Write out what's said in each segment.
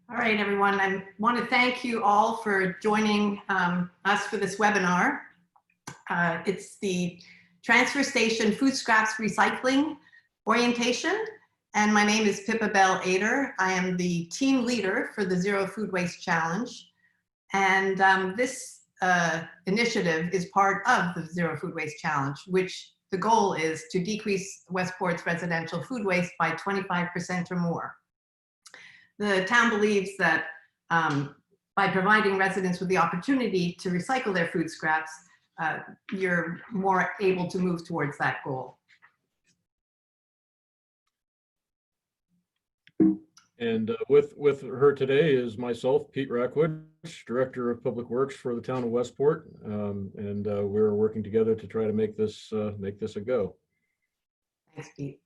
All right, everyone. I want to thank you all for joining us for this webinar. It's the Transfer Station Food Scraps Recycling Orientation, and my name is Pippa Bell Ader. I am the team leader for the Zero Food Waste Challenge, and this initiative is part of the Zero Food Waste Challenge, which the goal is to decrease Westport's residential food waste by 25% or more. The town believes that by providing residents with the opportunity to recycle their food scraps, you're more able to move towards that goal. And with her today is myself, Pete Rackwood, Director of Public Works for the town of Westport, and we're working together to try to make this a go. Thanks, Pete.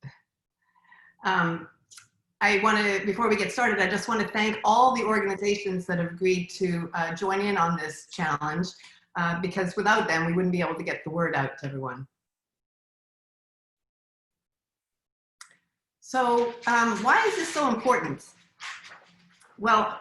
I want to, before we get started, I just want to thank all the organizations that have agreed to join in on this challenge, because without them, we wouldn't be able to get the word out to everyone. So why is this so important? Well,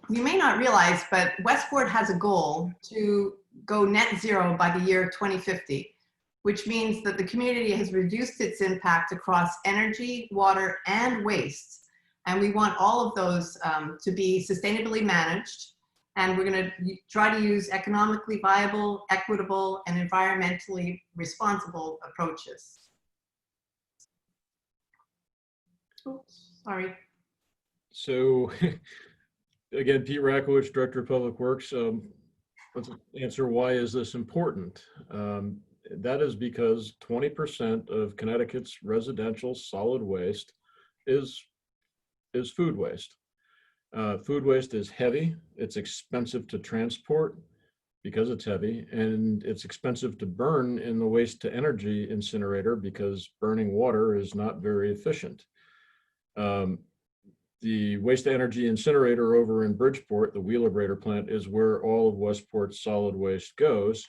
you may not realize, but Westport has a goal to go net zero by the year 2050, which means that the community has reduced its impact across energy, water, and waste. And we want all of those to be sustainably managed. And we're going to try to use economically viable, equitable, and environmentally responsible approaches. Oops, sorry. So, again, Pete Rackowicz, Director of Public Works. Let's answer, why is this important? That is because 20% of Connecticut's residential solid waste is food waste. Food waste is heavy, it's expensive to transport because it's heavy, and it's expensive to burn in the waste to energy incinerator because burning water is not very efficient. The waste to energy incinerator over in Bridgeport, the Wheelabrator plant, is where all of Westport's solid waste goes.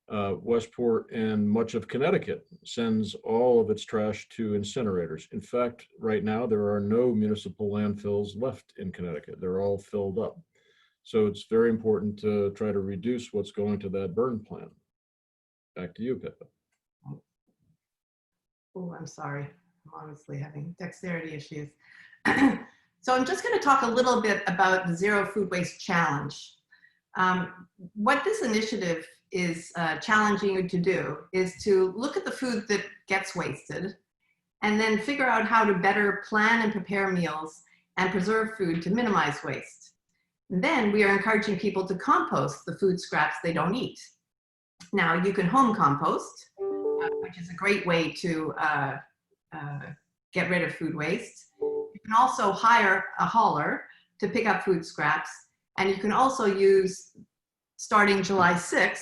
Westport and much of Connecticut sends all of its trash to incinerators. In fact, right now, there are no municipal landfills left in Connecticut. They're all filled up. So it's very important to try to reduce what's going to that burn plant. Back to you, Pippa. Oh, I'm sorry. I'm honestly having dexterity issues. So I'm just going to talk a little bit about the Zero Food Waste Challenge. What this initiative is challenging you to do is to look at the food that gets wasted and then figure out how to better plan and prepare meals and preserve food to minimize waste. And then we are encouraging people to compost the food scraps they don't eat. Now, you can home compost, which is a great way to get rid of food waste. You can also hire a hauler to pick up food scraps, and you can also use, starting July 6th,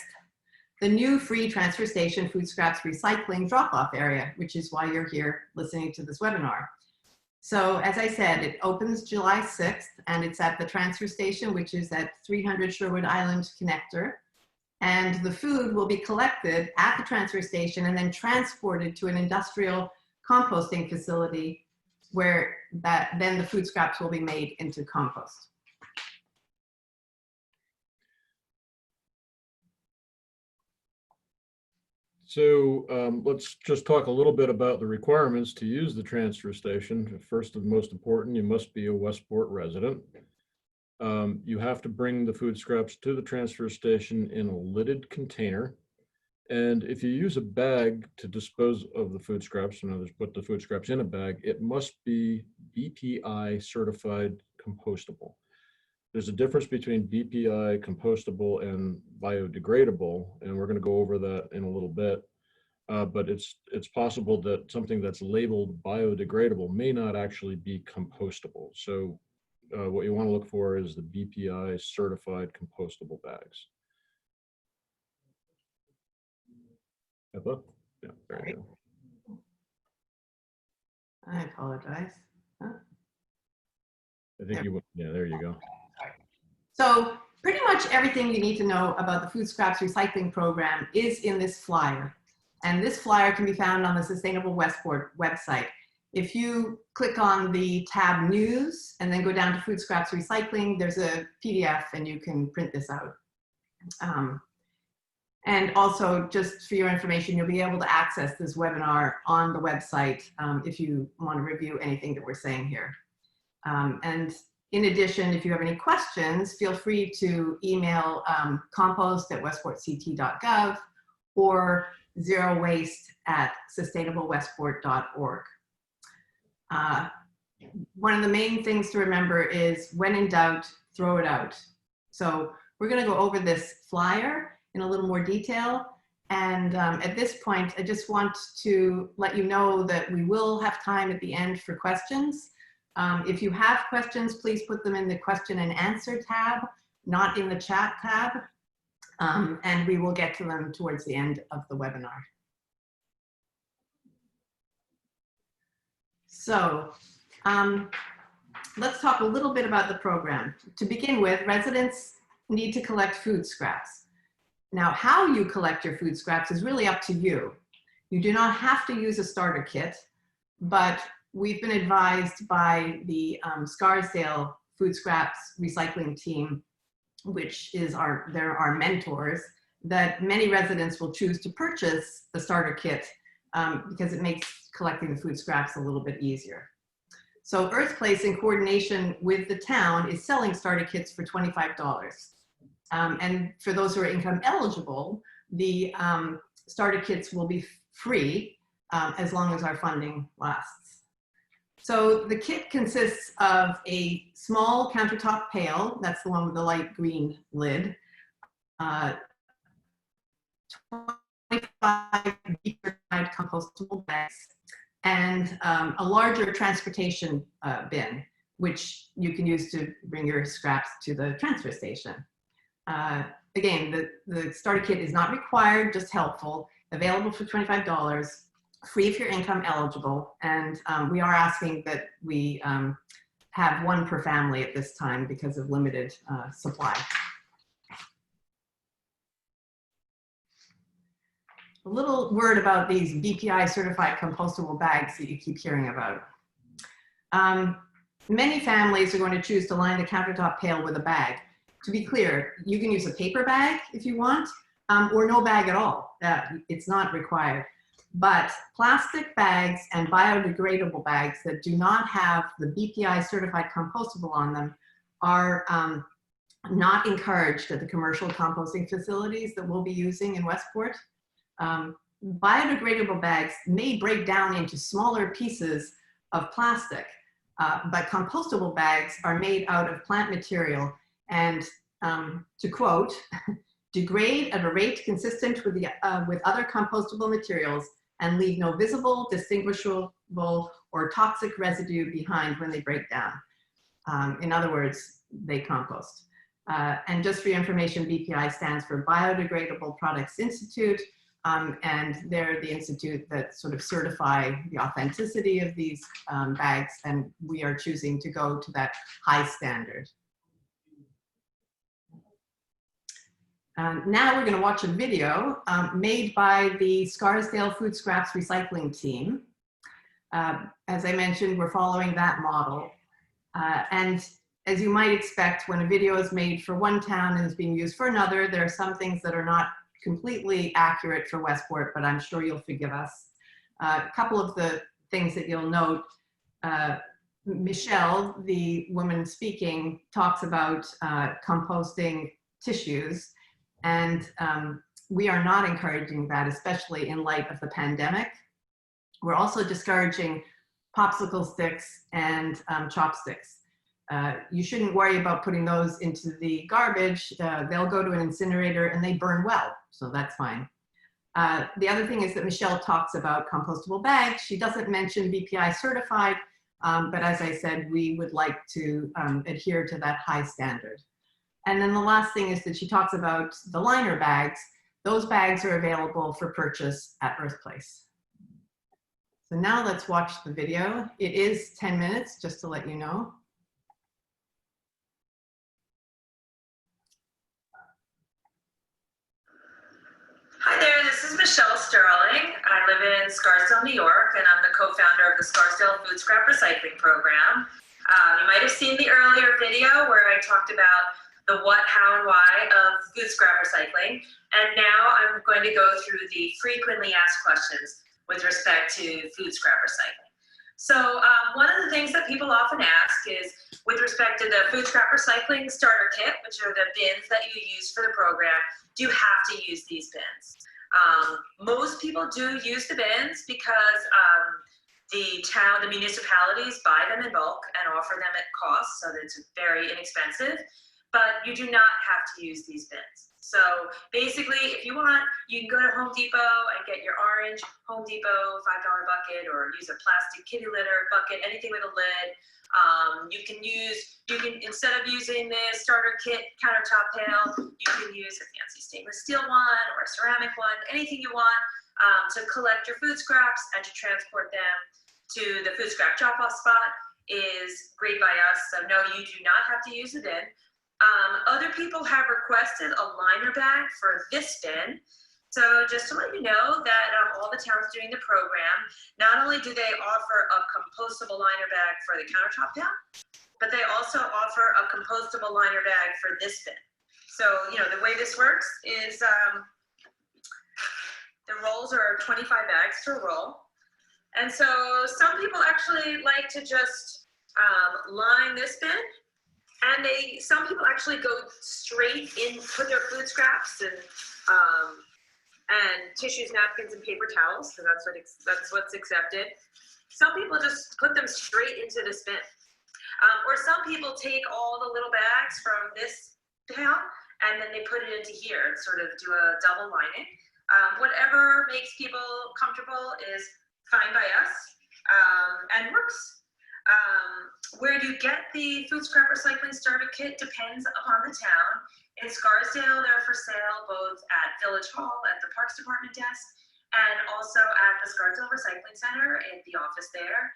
the new free transfer station food scraps recycling drop-off area, which is why you're here listening to this webinar. So as I said, it opens July 6th, and it's at the transfer station, which is at 300 Sherwood Island Connector. And the food will be collected at the transfer station and then transported to an industrial composting facility where then the food scraps will be made into compost. So let's just talk a little bit about the requirements to use the transfer station. First and most important, you must be a Westport resident. You have to bring the food scraps to the transfer station in a lidded container. And if you use a bag to dispose of the food scraps, in other words, put the food scraps in a bag, it must be BPI certified compostable. There's a difference between BPI, compostable, and biodegradable, and we're going to go over that in a little bit. But it's possible that something that's labeled biodegradable may not actually be compostable. So what you want to look for is the BPI certified compostable bags. Pippa? Yeah, there you go. I apologize. Huh? I think you would. Yeah, there you go. So pretty much everything you need to know about the Food Scraps Recycling Program is in this flyer. And this flyer can be found on the Sustainable Westport website. If you click on the tab News and then go down to Food Scraps Recycling, there's a PDF and you can print this out. And also, just for your information, you'll be able to access this webinar on the website if you want to review anything that we're saying here. And in addition, if you have any questions, feel free to email compost@westportct.gov or zerowaste@sustainablewestport.org. One of the main things to remember is when in doubt, throw it out. So we're going to go over this flyer in a little more detail. And at this point, I just want to let you know that we will have time at the end for questions. If you have questions, please put them in the question and answer tab, not in the chat tab. And we will get to them towards the end of the webinar. So let's talk a little bit about the program. To begin with, residents need to collect food scraps. Now, how you collect your food scraps is really up to you. You do not have to use a starter kit, but we've been advised by the Scarsdale Food Scraps Recycling Team, which is they're our mentors, that many residents will choose to purchase the starter kit because it makes collecting the food scraps a little bit easier. So Earth Place, in coordination with the town, is selling starter kits for $25. And for those who are income eligible, the starter kits will be free as long as our funding lasts. So the kit consists of a small countertop pail, that's the one with the light green lid, 25 beaker-tied compostable bags, and a larger transportation bin, which you can use to bring your scraps to the transfer station. Again, the starter kit is not required, just helpful, available for $25, free if you're income eligible, and we are asking that we have one per family at this time because of limited supply. A little word about these BPI certified compostable bags that you keep hearing about. Many families are going to choose to line the countertop pail with a bag. To be clear, you can use a paper bag if you want, or no bag at all. It's not required. But plastic bags and biodegradable bags that do not have the BPI certified compostable on them are not encouraged at the commercial composting facilities that we'll be using in Westport. Biodegradable bags may break down into smaller pieces of plastic, but compostable bags are made out of plant material and, to quote, degrade at a rate consistent with other compostable materials and leave no visible, distinguishable, or toxic residue behind when they break down. In other words, they compost. And just for your information, BPI stands for Biodegradable Products Institute, and they're the institute that sort of certify the authenticity of these bags, and we are choosing to go to that high standard. Now we're going to watch a video made by the Scarsdale Food Scraps Recycling Team. As I mentioned, we're following that model. And as you might expect, when a video is made for one town and is being used for another, there are some things that are not completely accurate for Westport, but I'm sure you'll forgive us. A couple of the things that you'll note, Michelle, the woman speaking, talks about composting tissues. And we are not encouraging that, especially in light of the pandemic. We're also discouraging popsicle sticks and chopsticks. You shouldn't worry about putting those into the garbage. They'll go to an incinerator and they burn well, so that's fine. The other thing is that Michelle talks about compostable bags. She doesn't mention BPI certified, but as I said, we would like to adhere to that high standard. And then the last thing is that she talks about the liner bags. Those bags are available for purchase at Earth Place. So now let's watch the video. It is 10 minutes, just to let you know. Hi there, this is Michelle Sterling. I live in Scarsdale, New York, and I'm the co-founder of the Scarsdale Food Scrap Recycling Program. You might have seen the earlier video where I talked about the what, how, and why of food scrap recycling. And now I'm going to go through the frequently asked questions with respect to food scrap recycling. So one of the things that people often ask is with respect to the food scrap recycling starter kit, which are the bins that you use for the program, do you have to use these bins? Most people do use the bins because the municipalities buy them in bulk and offer them at cost, so that it's very inexpensive, but you do not have to use these bins. So basically, if you want, you can go to Home Depot and get your orange Home Depot $5 bucket, or use a plastic kitty litter bucket, anything with a lid. Instead of using the starter kit countertop pail, you can use a fancy stainless steel one or a ceramic one, anything you want to collect your food scraps and to transport them to the food scrap drop-off spot is great by us. So no, you do not have to use the bin. Other people have requested a liner bag for this bin. So just to let you know that all the towns doing the program, not only do they offer a compostable liner bag for the countertop pail, but they also offer a compostable liner bag for this bin. So, the way this works is the rolls are 25 bags to a roll. And so some people actually like to just line this bin. And some people actually go straight in, put their food scraps and tissues, napkins, and paper towels, because that's what's accepted. Some people just put them straight into this bin. Or some people take all the little bags from this pail and then they put it into here and sort of do a double lining. Whatever makes people comfortable is fine by us and works. Where you get the food scrap recycling starter kit depends upon the town. In Scarsdale, they're for sale both at Village Hall at the Parks Department desk and also at the Scarsdale Recycling Center at the office there.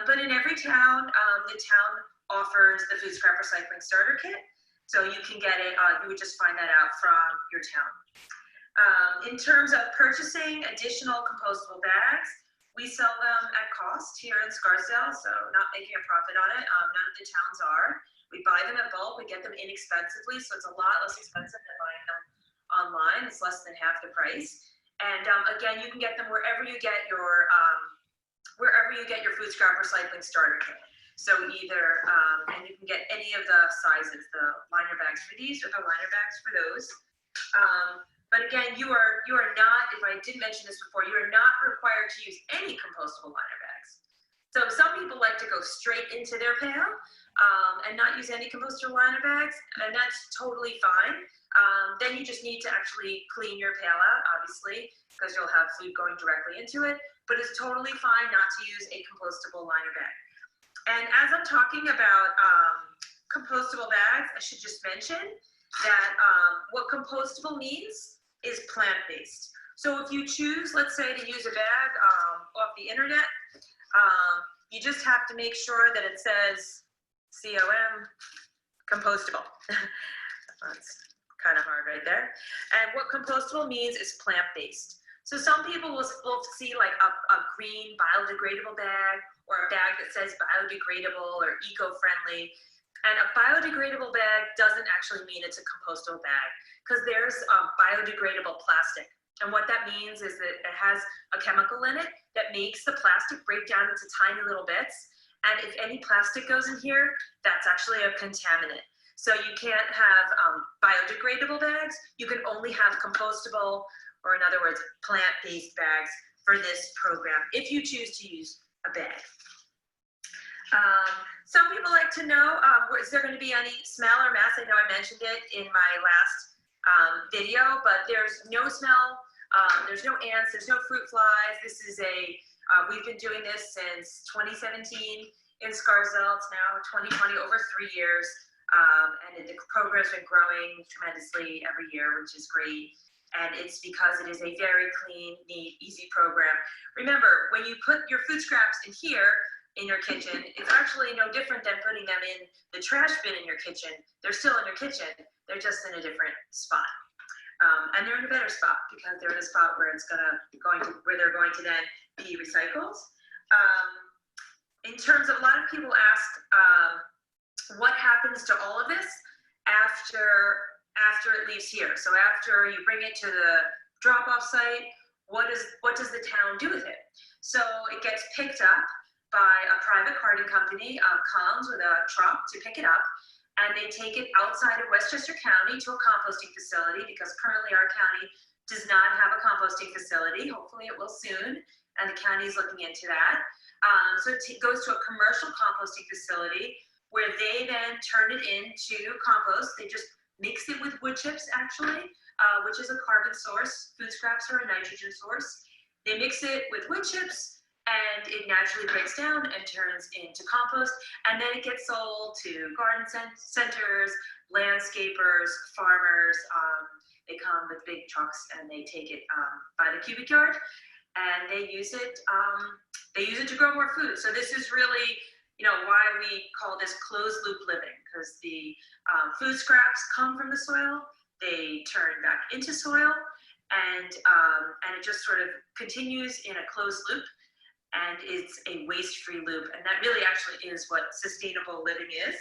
But in every town, the town offers the food scrap recycling starter kit. So you can get it, you would just find that out from your town. In terms of purchasing additional compostable bags, we sell them at cost here in Scarsdale, so not making a profit on it. None of the towns are. We buy them at bulk, we get them inexpensively, so it's a lot less expensive than buying them online. It's less than half the price. And again, you can get them wherever you get your food scrap recycling starter kit. So either, and you can get any of the sizes, the liner bags for these or the liner bags for those. But again, you are not, if I did mention this before, you are not required to use any compostable liner bags. So some people like to go straight into their pail and not use any compostable liner bags, and that's totally fine. Then you just need to actually clean your pail out, obviously, because you'll have food going directly into it, but it's totally fine not to use a compostable liner bag. And as I'm talking about compostable bags, I should just mention that what compostable means is plant-based. So if you choose, let's say, to use a bag off the internet, you just have to make sure that it says COM, compostable. That's kind of hard right there. And what compostable means is plant-based. So some people will see like a green biodegradable bag or a bag that says biodegradable or eco-friendly. And a biodegradable bag doesn't actually mean it's a compostable bag, because there's biodegradable plastic. And what that means is that it has a chemical in it that makes the plastic break down into tiny little bits. And if any plastic goes in here, that's actually a contaminant. So you can't have biodegradable bags. You can only have compostable, or in other words, plant-based bags for this program, if you choose to use a bag. Some people like to know, is there going to be any smell or mess? I know I mentioned it in my last video, but there's no smell, there's no ants, there's no fruit flies. This is we've been doing this since 2017 in Scarsdale. It's now 2020, over 3 years. And the program's been growing tremendously every year, which is great. And it's because it is a very clean, neat, easy program. Remember, when you put your food scraps in here, in your kitchen, it's actually no different than putting them in the trash bin in your kitchen. They're still in your kitchen, they're just in a different spot. And they're in a better spot because they're in a spot where where they're going to then be recycled. In terms of, a lot of people ask, what happens to all of this after it leaves here? So after you bring it to the drop-off site, what does the town do with it? So it gets picked up by a private carting company, comes with a truck to pick it up, and they take it outside of Westchester County to a composting facility, because currently our county does not have a composting facility. Hopefully it will soon, and the county is looking into that. So it goes to a commercial composting facility where they then turn it into compost. They just mix it with wood chips, actually, which is a carbon source. Food scraps are a nitrogen source. They mix it with wood chips, and it naturally breaks down and turns into compost. And then it gets sold to garden centers, landscapers, farmers. They come with big trucks and they take it by the cubic yard, and they use it. They use it to grow more food. So this is really, why we call this closed loop living, because the food scraps come from the soil, they turn back into soil, and it just sort of continues in a closed loop, and it's a waste-free loop. And that really actually is what sustainable living is.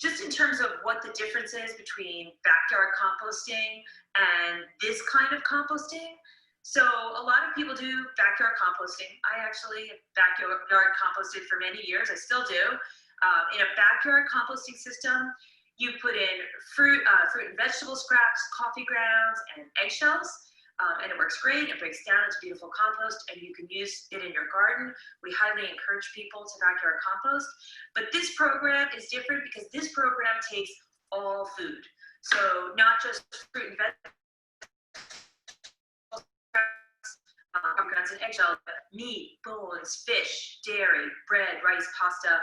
Just in terms of what the difference is between backyard composting and this kind of composting. So a lot of people do backyard composting. I actually backyard composted for many years. I still do. In a backyard composting system, you put in fruit and vegetable scraps, coffee grounds, and eggshells, and it works great. It breaks down into beautiful compost, and you can use it in your garden. We highly encourage people to backyard compost. But this program is different because this program takes all food. So not just fruit and vegetables, and eggshells, but meat, bones, fish, dairy, bread, rice, pasta,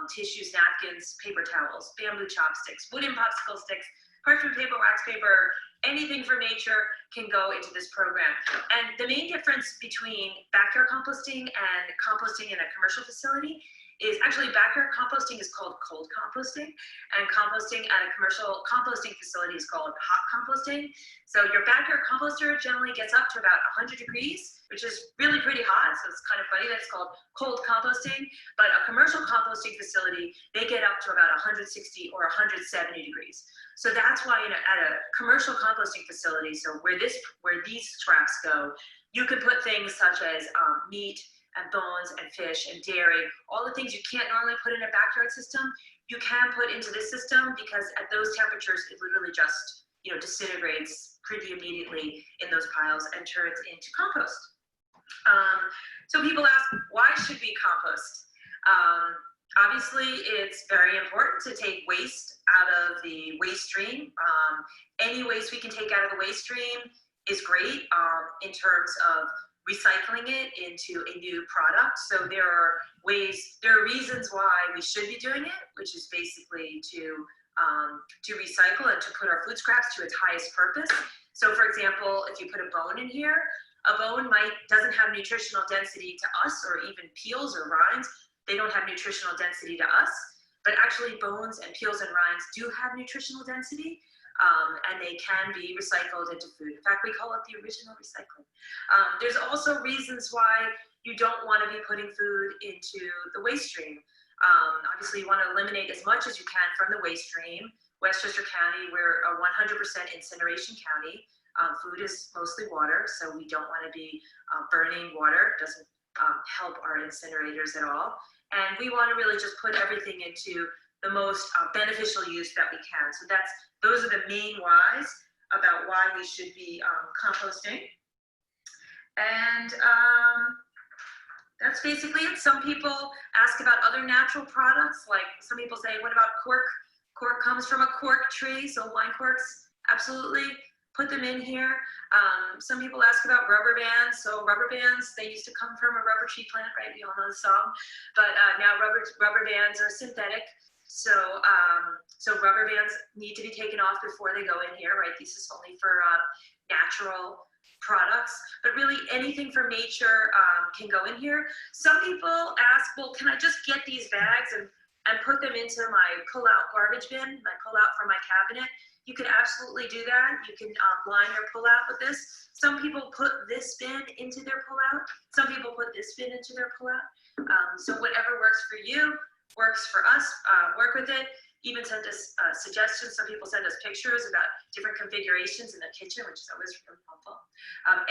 tissues, napkins, paper towels, bamboo chopsticks, wooden popsicle sticks, parchment paper, wax paper, anything from nature can go into this program. And the main difference between backyard composting and composting in a commercial facility is actually backyard composting is called cold composting, and composting at a commercial composting facility is called hot composting. So your backyard composter generally gets up to about 100 degrees, which is really pretty hot, so it's kind of funny that it's called cold composting. But a commercial composting facility, they get up to about 160 or 170 degrees. So that's why at a commercial composting facility, so where these scraps go, you can put things such as meat and bones and fish and dairy, all the things you can't normally put in a backyard system, you can put into this system, because at those temperatures, it literally just disintegrates pretty immediately in those piles and turns into compost. So people ask, why should we compost? Obviously, it's very important to take waste out of the waste stream. Any waste we can take out of the waste stream is great in terms of recycling it into a new product. So there are reasons why we should be doing it, which is basically to recycle and to put our food scraps to its highest purpose. So for example, if you put a bone in here, a bone doesn't have nutritional density to us, or even peels or rinds, they don't have nutritional density to us, but actually bones and peels and rinds do have nutritional density. And they can be recycled into food. In fact, we call it the original recycling. There's also reasons why you don't want to be putting food into the waste stream. Obviously, you want to eliminate as much as you can from the waste stream. Westchester County, we're a 100% incineration county. Food is mostly water, so we don't want to be burning water. It doesn't help our incinerators at all. And we want to really just put everything into the most beneficial use that we can. So those are the main whys about why we should be composting. And that's basically it. Some people ask about other natural products, like some people say, what about cork? Cork comes from a cork tree, so wine corks, absolutely, put them in here. Some people ask about rubber bands. So rubber bands, they used to come from a rubber tree plant, right? We all know the song. But now rubber bands are synthetic. So rubber bands need to be taken off before they go in here, right? This is only for natural products, but really anything from nature can go in here. Some people ask, well, can I just get these bags and put them into my pull-out garbage bin, my pull out from my cabinet. You can absolutely do that. You can line your pull out with this. Some people put this bin into their pull out. Some people put this bin into their pull out. So whatever works for you, works for us. Work with it. Even send us suggestions. Some people send us pictures about different configurations in the kitchen, which is always really helpful.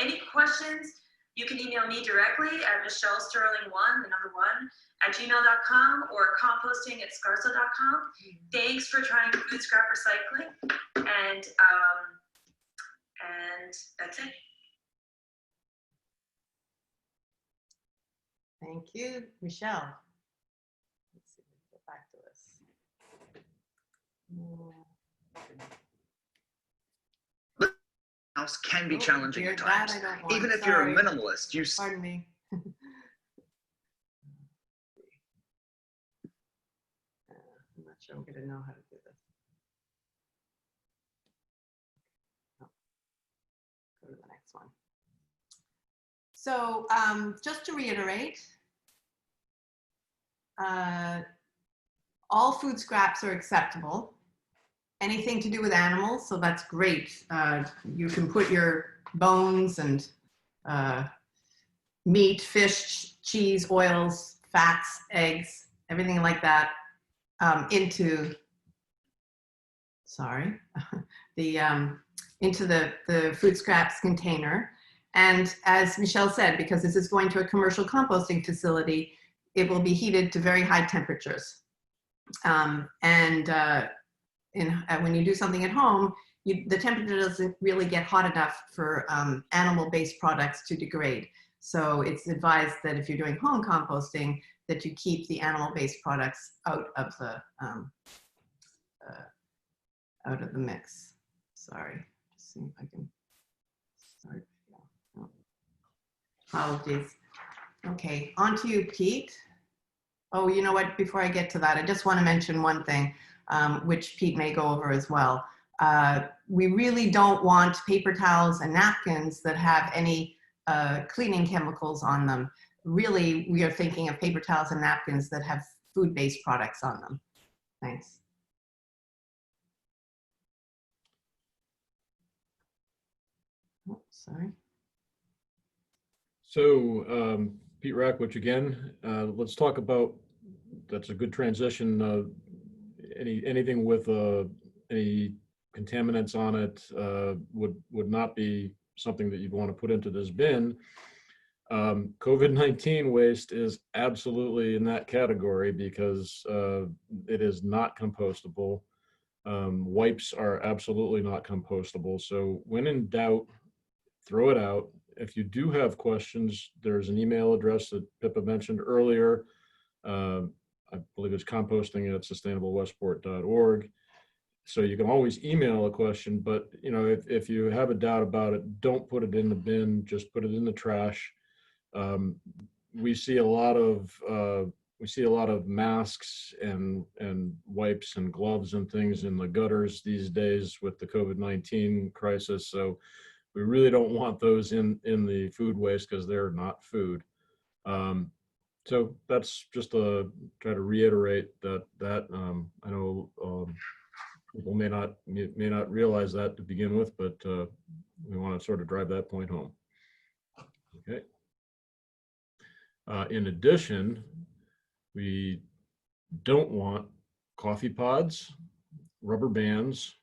Any questions, you can email me directly at michellesterling1, the number 1, @gmail.com or composting@scarsdale.com. Thanks for trying food scrap recycling. And that's it. Thank you, Michelle. Let's see, get back to this. House can be Oh, challenging dear, at that times. I don't want. Even if Sorry. you're a minimalist, you Pardon me. I'm not sure I'm going to know how to do this. Oh, go to the next one. So just to reiterate, all food scraps are acceptable. Anything to do with animals, so that's great. You can put your bones and meat, fish, cheese, oils, fats, eggs, everything like that into, into the food scraps container. And as Michelle said, because this is going to a commercial composting facility, it will be heated to very high temperatures. When you do something at home, the temperature doesn't really get hot enough for animal-based products to degrade. So it's advised that if you're doing home composting, that you keep the animal-based products out of the mix. Sorry, just see if I can start. Oh. Apologies. Okay, on to you, Pete. Oh, you know what? Before I get to that, I just want to mention one thing, which Pete may go over as well. We really don't want paper towels and napkins that have any cleaning chemicals on them. Really, we are thinking of paper towels and napkins that have food-based products on them. Thanks. Oh, sorry. So Pete Rackwich again, let's talk about, that's a good transition. Anything with any contaminants on it would not be something that you'd want to put into this bin. COVID-19 waste is absolutely in that category because it is not compostable. Wipes are absolutely not compostable. So when in doubt, throw it out. If you do have questions, there's an email address that Pippa mentioned earlier. I believe it's composting@sustainablewestport.org. So you can always email a question, but you know, if you have a doubt about it, don't put it in the bin, just put it in the trash. We see a lot of masks and wipes and gloves and things in the gutters these days with the COVID-19 crisis. So we really don't want those in the food waste because they're not food. So that's just to try to reiterate that I know people may not realize that to begin with, but we want to sort of drive that point home. Okay. In addition, we don't want coffee pods, rubber bands,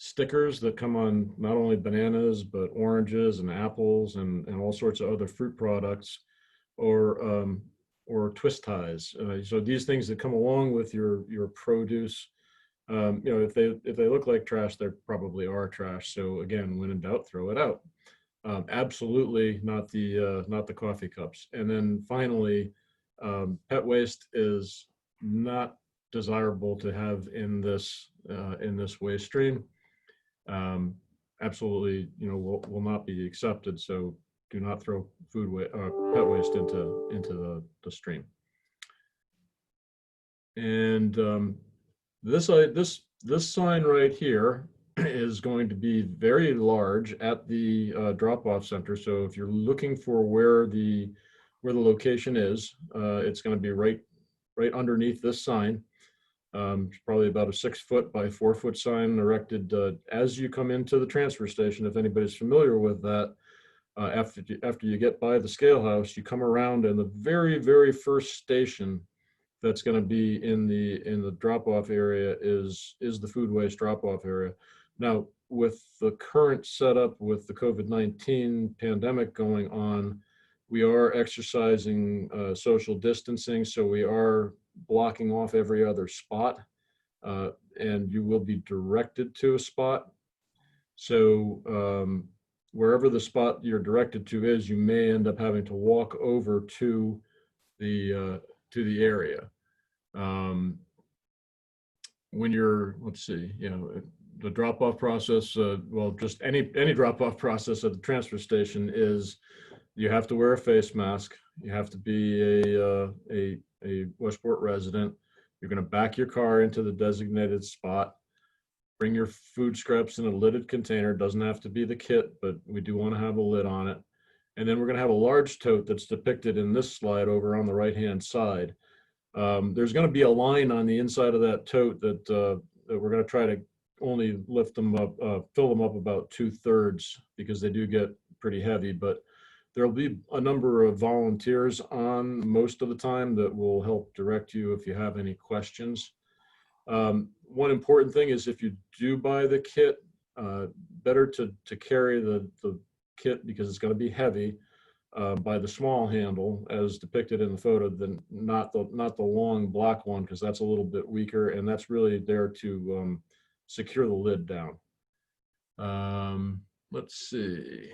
stickers that come on not only bananas, but oranges and apples and all sorts of other fruit products, or twist ties. So these things that come along with your produce, you know, if they look like trash, they probably are trash. So again, when in doubt, throw it out. Absolutely not the coffee cups. And then finally, pet waste is not desirable to have in this waste stream. Absolutely, you know, will not be accepted. So do not throw pet waste into the stream. And this sign right here is going to be very large at the drop-off center. So if you're looking for where the location is, it's going to be right underneath this sign. It's probably about a 6-foot by 4-foot sign erected as you come into the transfer station. If anybody's familiar with that, after you get by the scale house, you come around, and the very, very first station that's going to be in the drop-off area is the food waste drop-off area. Now, with the current setup with the COVID-19 pandemic going on, we are exercising social distancing, so we are blocking off every other spot, and you will be directed to a spot. So wherever the spot you're directed to is, you may end up having to walk over to the area. When you're, let's see, the drop-off process, well, just any drop-off process at the transfer station is you have to wear a face mask. You have to be a Westport resident. You're going to back your car into the designated spot. Bring your food scraps in a lidded container. Doesn't have to be the kit, but we do want to have a lid on it. And then we're going to have a large tote that's depicted in this slide over on the right-hand side. There's going to be a line on the inside of that tote that we're going to try to only lift them up, fill them up about 2/3, because they do get pretty heavy, but there'll be a number of volunteers on most of the time that will help direct you if you have any questions. One important thing is, if you do buy the kit, better to carry the kit, because it's going to be heavy, by the small handle as depicted in the photo, than not the long black one, because that's a little bit weaker, and that's really there to secure the lid down. Let's see.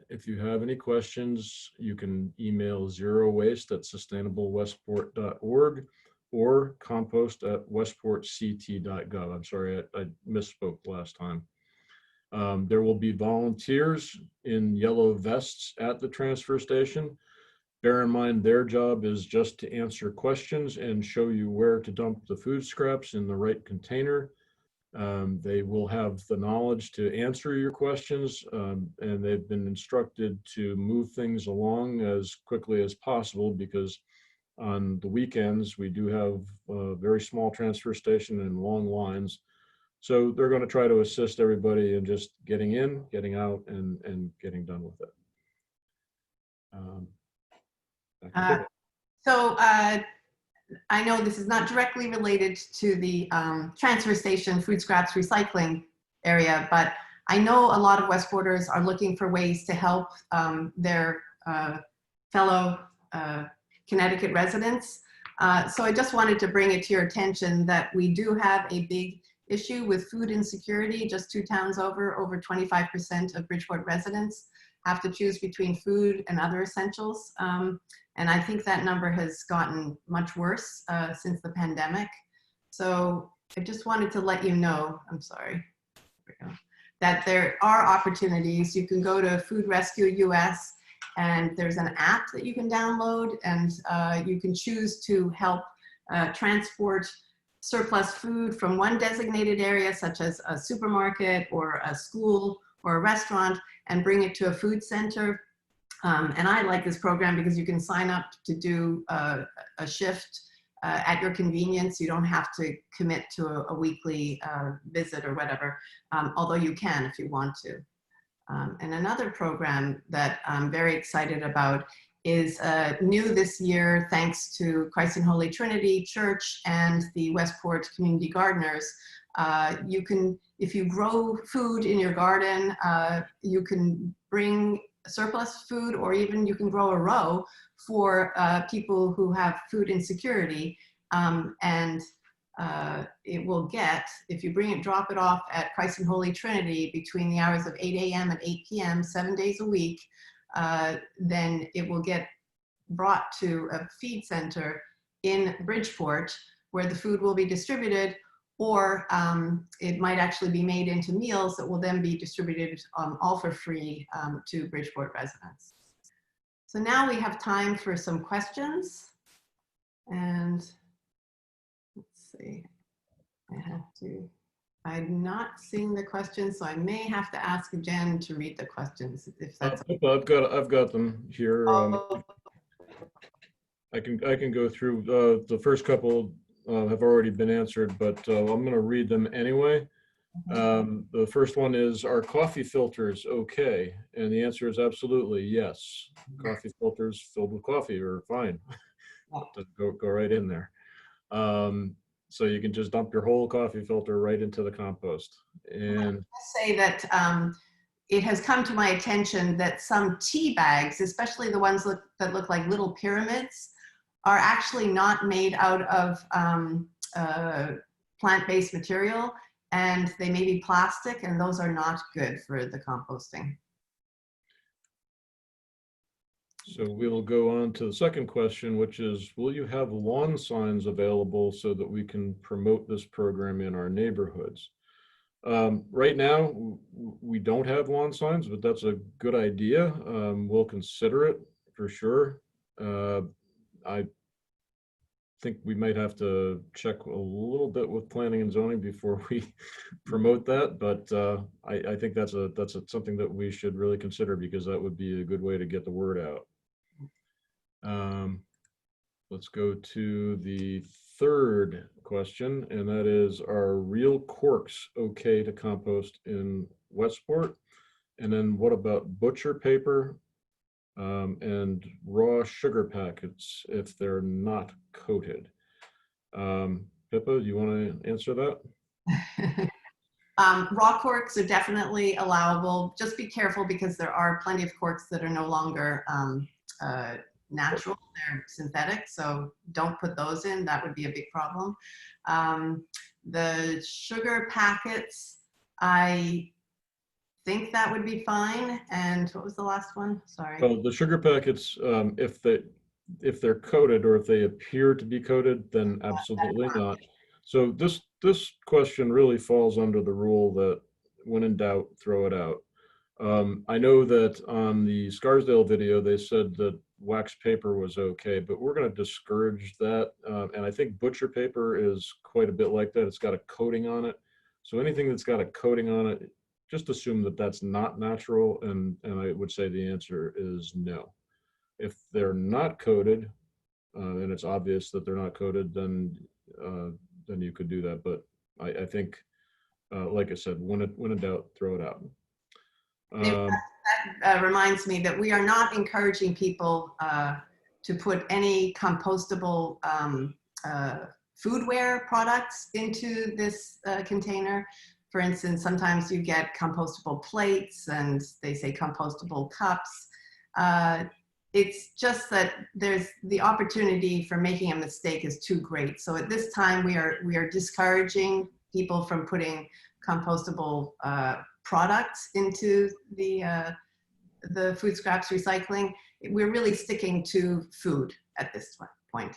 If you have any questions, you can email zerowaste@sustainablewestport.org or compost@westportct.gov. I'm sorry, I misspoke last time. There will be volunteers in yellow vests at the transfer station. Bear in mind, their job is just to answer questions and show you where to dump the food scraps in the right container. They will have the knowledge to answer your questions, and they've been instructed to move things along as quickly as possible, because on the weekends we do have a very small transfer station and long lines. So they're going to try to assist everybody in just getting in, getting out, and getting done with it. I know this is not directly related to the transfer station food scraps recycling area, but I know a lot of Westporters are looking for ways to help their fellow Connecticut residents. So I just wanted to bring it to your attention that we do have a big issue with food insecurity. Just 2 towns over 25% of Bridgeport residents have to choose between food and other essentials. And I think that number has gotten much worse since the pandemic. So I just wanted to let you know, I'm sorry, that there are opportunities. You can go to Food Rescue US, and there's an app that you can download, and you can choose to help transport surplus food from one designated area, such as a supermarket or a school or a restaurant, and bring it to a food center. And I like this program because you can sign up to do a shift at your convenience. You don't have to commit to a weekly visit or whatever, although you can if you want to. And another program that I'm very excited about is new this year, thanks to Christ and Holy Trinity Church and the Westport Community Gardeners. You can, if you grow food in your garden, you can bring surplus food, or even you can grow a row for people who have food insecurity. And it will get, if you bring it, drop it off at Christ and Holy Trinity between the hours of 8 a.m. and 8 p.m., 7 days a week, then it will get brought to a feed center in Bridgeport, where the food will be distributed, or it might actually be made into meals that will then be distributed all for free to Bridgeport residents. So now we have time for some questions. And let's see, I'm not seeing the questions, so I may have to ask Jen to read the questions if that's I've got them here. I can go through the first couple. have already been answered, but I'm going to read them anyway. The first one is, are coffee filters okay? And the answer is absolutely yes. Coffee filters filled with coffee are fine. Go right in there. So you can just dump your whole coffee filter right into the compost. And Say that it has come to my attention that some tea bags, especially the ones that look like little pyramids, are actually not made out of plant-based material, and they may be plastic, and those are not good for the composting. so we'll go on to the second question, which is, will you have lawn signs available so that we can promote this program in our neighborhoods? Right now, we don't have lawn signs, but that's a good idea. We'll consider it for sure. I think we might have to check a little bit with planning and zoning before we promote that, but I think that's something that we should really consider, because that would be a good way to get the word out. Let's go to the third question, and that is, are real corks okay to compost in Westport? And then what about butcher paper and raw sugar packets if they're not coated? Pippa, you want to answer that? Raw corks are definitely allowable. Just be careful, because there are plenty of corks that are no longer natural, they're synthetic, so don't put those in. That would be a big problem. The sugar packets, I think that would be fine. And what was the last one? Sorry. Well, the sugar packets, if they're coated, or if they appear to be coated, then absolutely not. So this question really falls under the rule that when in doubt, throw it out. I know that on the Scarsdale video, they said that wax paper was okay, but we're going to discourage that. And I think butcher paper is quite a bit like that. It's got a coating on it. So anything that's got a coating on it, just assume that that's not natural. And I would say the answer is no. If they're not coated, and it's obvious that they're not coated, then you could do that. But I think, like I said, when in doubt, throw it out. That reminds me that we are not encouraging people to put any compostable foodware products into this container. For instance, sometimes you get compostable plates, and they say compostable cups. It's just that there's the opportunity for making a mistake is too great. So at this time, we are discouraging people from putting compostable products into the food scraps recycling. We're really sticking to food at this point.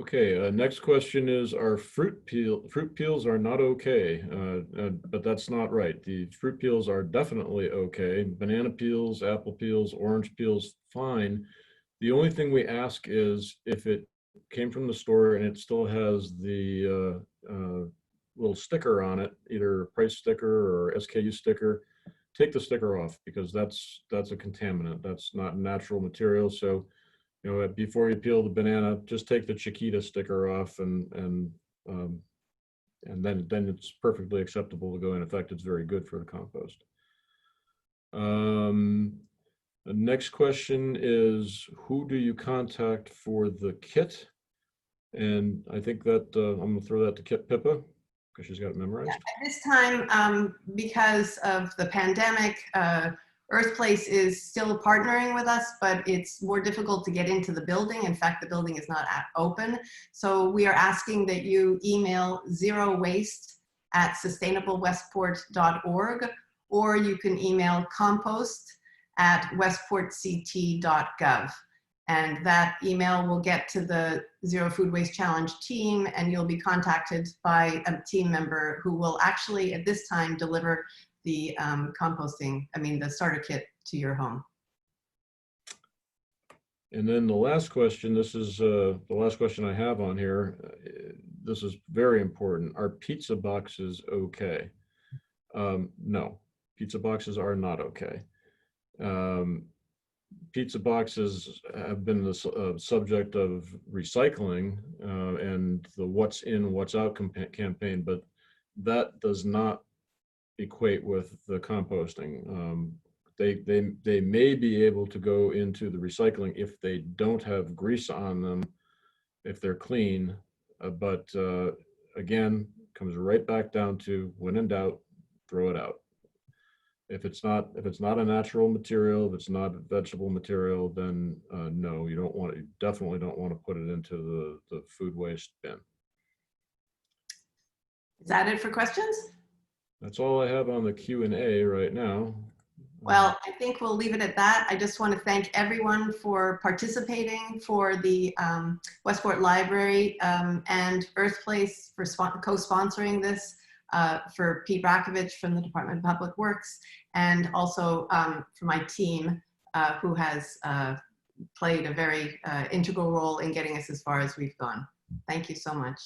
Okay, next question is, are fruit peels are not okay, but that's not right. The fruit peels are definitely okay. Banana peels, apple peels, orange peels, fine. The only thing we ask is if it came from the store and it still has the little sticker on it, either a price sticker or SKU sticker, take the sticker off, because that's a contaminant. That's not natural material. So, you know, before you peel the banana, just take the Chiquita sticker off, and then it's perfectly acceptable to go in. In fact, it's very good for the compost. The next question is, who do you contact for the kit? And I think that I'm gonna throw that to Pippa, because she's got it memorized. At this time, because of the pandemic, Earthplace is still partnering with us, but it's more difficult to get into the building. In fact, the building is not open. So we are asking that you email zerowaste@sustainablewestport.org, or you can email compost@westportct.gov. And that email will get to the Zero Food Waste Challenge team, and you'll be contacted by a team member who will actually, at this time, deliver the the starter kit to your home. And then the last question, this is the last question I have on here. This is very important. Are pizza boxes okay? No, pizza boxes are not okay. pizza boxes have been the subject of recycling and the what's in, what's out campaign, but that does not equate with the composting. They may be able to go into the recycling if they don't have grease on them, if they're clean, but again, comes right back down to when in doubt, throw it out. If it's not a natural material, if it's not vegetable material, then no, you don't want it. You definitely don't want to put it into the food waste bin. Is that it for questions? That's all I have on the Q&A right now. Well, I think we'll leave it at that. I just want to thank everyone for participating, for the Westport Library and Earthplace for co-sponsoring this, for Pete Rakovich from the Department of Public Works, and also for my team who has played a very integral role in getting us as far as we've gone. Thank you so much.